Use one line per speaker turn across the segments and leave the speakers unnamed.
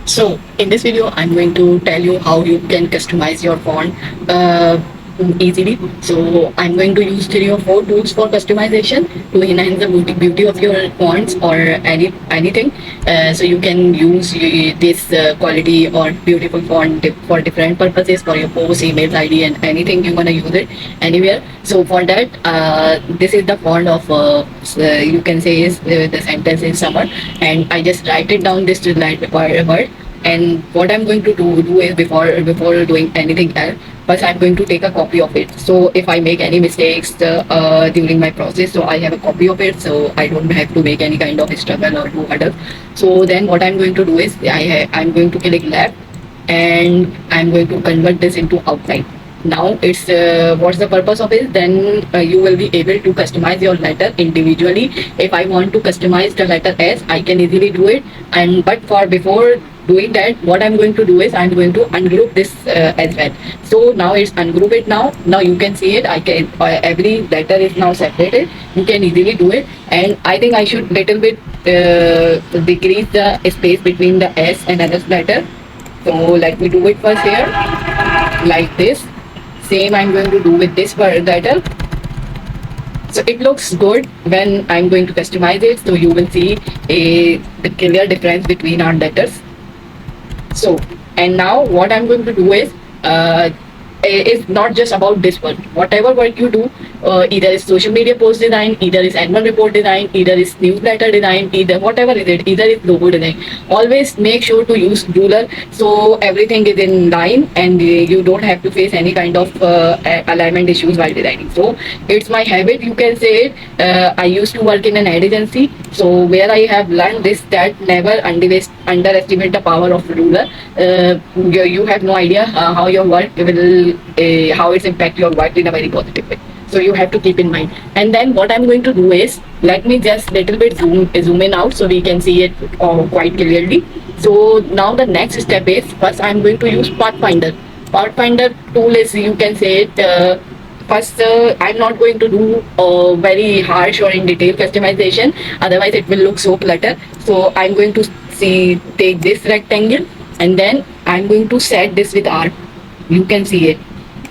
So in this video, I'm going to tell you how you can customize your font easily. So I'm going to use 3 or 4 tools for customization to enhance the beauty of your fonts or anything. So you can use this quality or beautiful font for different purposes for your post, email ID, and anything you wanna use it anywhere. So for that, this is the font of you can say is the sentence is summer, and I just write it down this to like word. And what I'm going to do is before doing anything else, first I'm going to take a copy of it. So if I make any mistakes during my process, so I have a copy of it, so I don't have to make any kind of struggle or do hurdle. So then what I'm going to do is I'm going to click left, and I'm going to convert this into outline. Now it's what's the purpose of it? Then you will be able to customize your letter individually. If I want to customize the letter S, I can easily do it. And but for before doing that, what I'm going to do is I'm going to ungroup this as well. So now it's ungroup it now. Now you can see it. I can every letter is now separated. You can easily do it. And I think I should little bit decrease the space between the S and other letter. So let me do it first here, like this. Same I'm going to do with this title. So it looks good when I'm going to customize it. So you will see the clear difference between our letters. So, and now what I'm going to do is not just about this work. Whatever work you do, either is social media post design, either is annual report design, either is newsletter design, either whatever is it, either is logo design. Always make sure to use ruler so everything is in line and you don't have to face any kind of alignment issues while designing. So it's my habit, you can say it. I used to work in an ad agency, so where I have learned this that never underestimate the power of ruler. You have no idea how your work will how it's impact your work in a very positive way. So you have to keep in mind. And then what I'm going to do is let me just little bit zoom in out so we can see it quite clearly. So now the next step is first I'm going to use Pathfinder. Pathfinder tool is, you can say it. First, I'm not going to do very harsh or in detail customization. Otherwise, it will look so cluttered. So I'm going to take this rectangle, and then I'm going to set this with R. You can see it.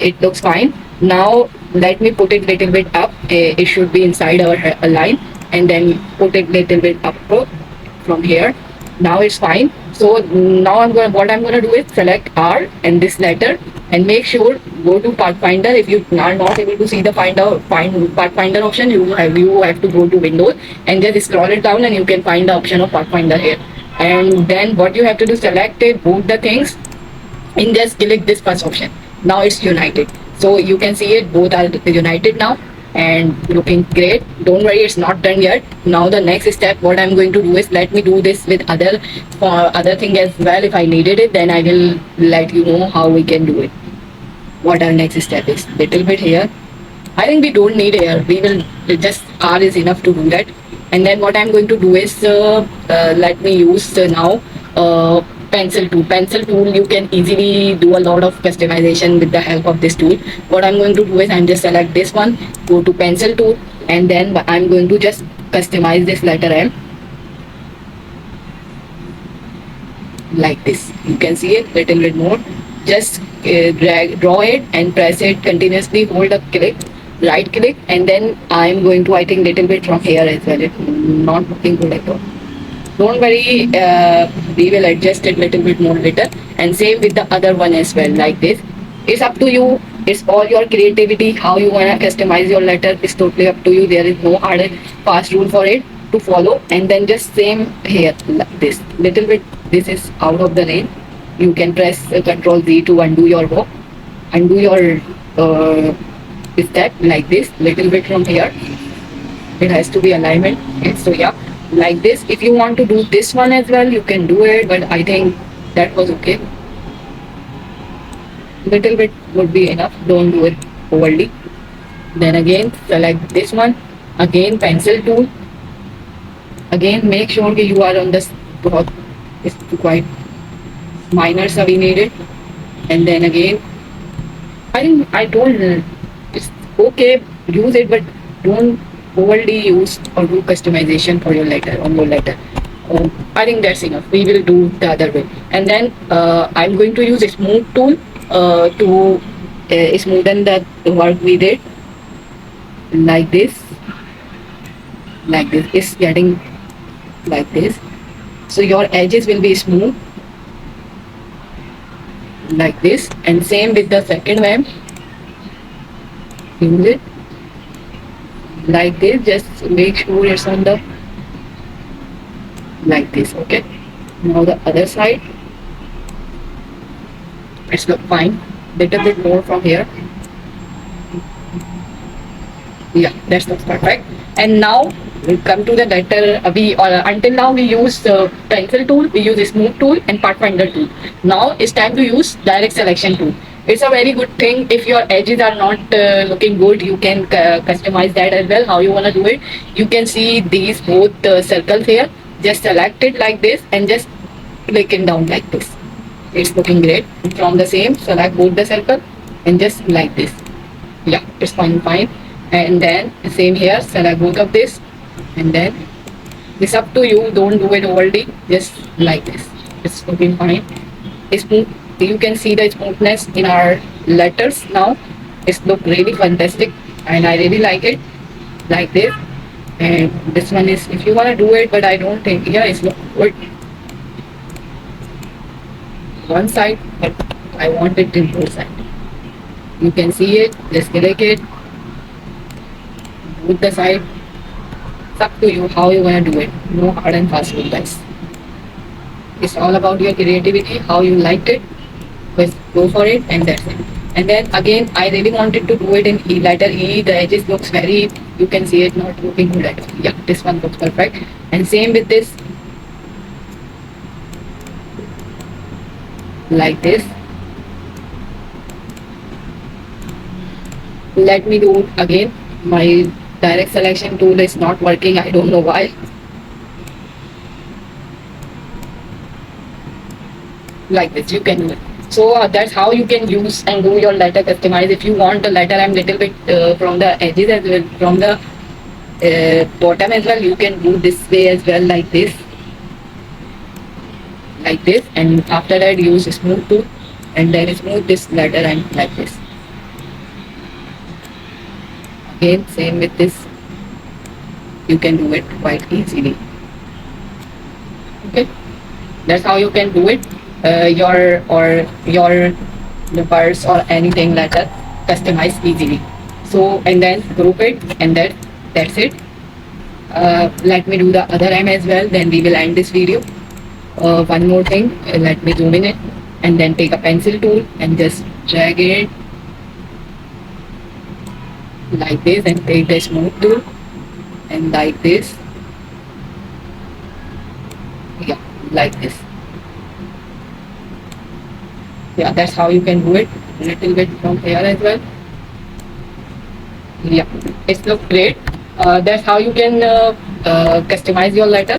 It looks fine. Now let me put it little bit up. It should be inside our line, and then put it little bit up from here. Now it's fine. So now what I'm gonna do is select R and this letter, and make sure go to Pathfinder. If you are not able to see the find Pathfinder option, you have to go to Windows and just scroll it down, and you can find the option of Pathfinder here. And then what you have to do, select it, both the things, and just click this first option. Now it's united. So you can see it, both are united now and looking great. Don't worry, it's not done yet. Now the next step, what I'm going to do is let me do this with other thing as well. If I needed it, then I will let you know how we can do it. What our next step is. Little bit here. I think we don't need here. We will just R is enough to do that. And then what I'm going to do is let me use now pencil tool. Pencil tool, you can easily do a lot of customization with the help of this tool. What I'm going to do is I'm just select this one, go to pencil tool, and then I'm going to just customize this letter M like this. You can see it little bit more. Just draw it and press it continuously. Hold a click, right click, and then I'm going to, I think, little bit from here as well. It's not looking good at all. Don't worry, we will adjust it little bit more later. And same with the other one as well, like this. It's up to you. It's all your creativity. How you wanna customize your letter is totally up to you. There is no hard and fast rule for it to follow. And then just same here, like this. Little bit, this is out of the range. You can press Control Z to undo your work, undo your step like this. Little bit from here. It has to be alignment. Okay, so yeah, like this. If you want to do this one as well, you can do it, but I think that was okay. Little bit would be enough. Don't do it overly. Then again select this one. Again pencil tool. Again make sure that you are on this spot. It's quite minor, so we need it. And then again, I think I told it's okay, use it, but don't overly use or do customization for your letter on your letter. I think that's enough. We will do the other way. And then I'm going to use a smooth tool to smoothen the work we did. Like this. Like this. It's getting like this. So your edges will be smooth. Like this. And same with the second one. Use it. Like this. Just make sure it's on the like this. Okay. Now the other side. It's look fine. Little bit more from here. Yeah, that looks perfect. And now we come to the letter. We until now we use pencil tool, we use smooth tool and pathfinder tool. Now it's time to use direct selection tool. It's a very good thing. If your edges are not looking good, you can customize that as well. How you wanna do it? You can see these both circles here. Just select it like this and just click it down like this. It's looking great. From the same, select both the circle and just like this. Yeah, it's fine. And then same here, select both of this and then it's up to you. Don't do it overly, just like this. It's looking fine. It's smooth. You can see the smoothness in our letters now. It's look really fantastic and I really like it like this. And this one is if you want to do it, but I don't think, yeah, it's look good one side, but I want it in both sides. You can see it, just click it with the side. It's up to you how you wanna do it. No hard and fast rule, guys. It's all about your creativity, how you liked it. Just go for it and that's it. And then again, I really wanted to do it in E, letter E. The edges looks very, you can see it not looking good at all. Yeah, this one looks perfect. And same with this. Like this. Let me do it again. My direct selection tool is not working. I don't know why. Like this, you can do it. So that's how you can use and do your letter customize. If you want the letter I'm little bit from the edges as well, from the bottom as well, you can do this way as well, like this. Like this, and after that use smooth tool and then smooth this letter and like this. Again, same with this. You can do it quite easily. Okay, that's how you can do it. Your the words or anything letter customize easily. So and then group it and that's it. Let me do the other M as well. Then we will end this video. One more thing. Let me zoom in it and then take a pencil tool and just drag it like this and take the smooth tool and like this. Yeah, like this. Yeah, that's how you can do it. A little bit from here as well. Yeah, it's look great. That's how you can customize your letter.